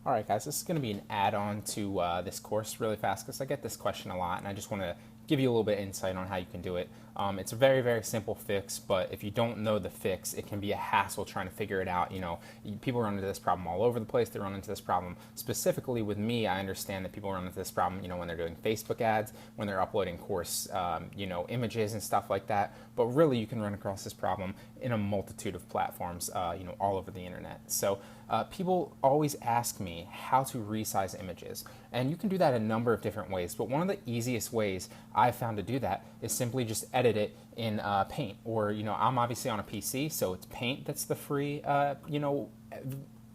All right, guys, this is going to be an add-on to this course really fast because I get this question a lot, and I just want to give you a little bit of insight on how you can do it. It's a very, very simple fix, but if you don't know the fix, it can be a hassle trying to figure it out. You know, people run into this problem all over the place. They run into this problem specifically with me. I understand that people run into this problem, you know, when they're doing Facebook ads, when they're uploading course, you know, images and stuff like that. But really, you can run across this problem in a multitude of platforms, you know, all over the internet. So people always ask me how to resize images, and you can do that a number of different ways, but one of the easiest ways I've found to do that is simply just edit it in Paint. Or, you know, I'm obviously on a PC, so it's Paint that's the free, you know,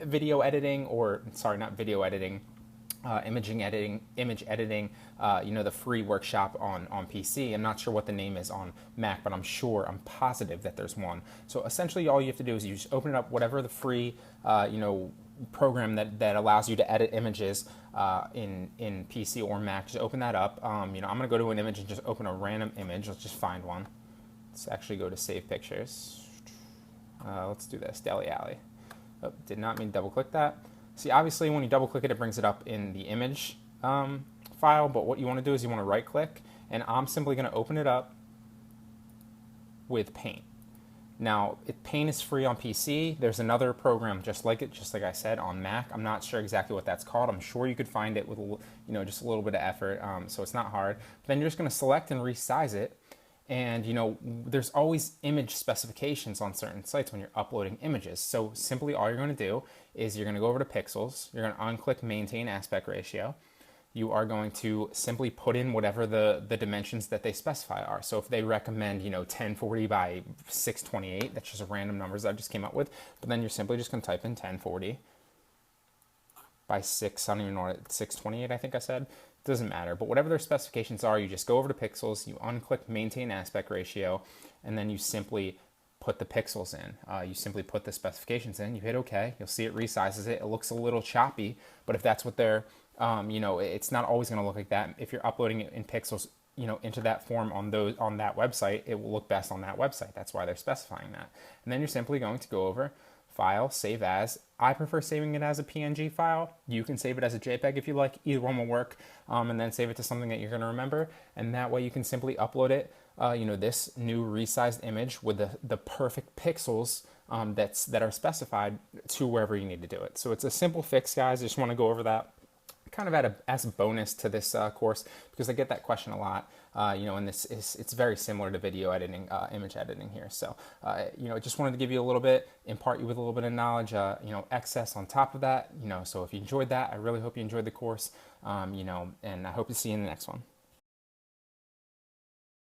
video editing, or sorry, not video editing, image editing, you know, the free workshop on PC. I'm not sure what the name is on Mac, but I'm positive that there's one. So essentially all you have to do is you just open it up, whatever the free, you know, program that allows you to edit images in PC or Mac. Just open that up. You know, I'm gonna go to an image and just open a random image. Let's just find one. Let's actually go to Save Pictures. Let's do this, Deli Alley. Oh, did not mean double click that. See, obviously when you double click it, it brings it up in the image file, but what you want to do is you want to right click, and I'm simply going to open it up with Paint. Now, Paint is free on PC. There's another program just like it, just like I said, on Mac. I'm not sure exactly what that's called. I'm sure you could find it with, you know, just a little bit of effort, so it's not hard. But then you're just going to select and resize it. And, you know, there's always image specifications on certain sites when you're uploading images. So simply all you're going to do is you're going to go over to Pixels. You're going to unclick Maintain Aspect Ratio. You are going to simply put in whatever the dimensions that they specify are. So if they recommend, you know, 1040 by 628, that's just random numbers I just came up with. But then you're simply just going to type in 1040 by 6, I don't even know what, 628 I think I said. Doesn't matter, but whatever their specifications are, you just go over to Pixels, you unclick Maintain Aspect Ratio, and then you simply put the pixels in. You simply put the specifications in, you hit OK, you'll see it resizes it. It looks a little choppy, but if that's what they're, you know, it's not always going to look like that. If you're uploading it in pixels, you know, into that form on that website, it will look best on that website. That's why they're specifying that. And then you're simply going to go over File, Save As. I prefer saving it as a PNG file. You can save it as a JPEG if you like. Either one will work, and then save it to something that you're going to remember. And that way you can simply upload it, you know, this new resized image with the perfect pixels that are specified to wherever you need to do it. So it's a simple fix, guys. I just want to go over that kind of as a bonus to this course, because I get that question a lot, you know, and it's very similar to video editing, image editing here. So, you know, just wanted to give you a little bit, impart you with a little bit of knowledge, you know, excess on top of that, you know. So if you enjoyed that, I really hope you enjoyed the course, you know, and I hope to see you in the next one.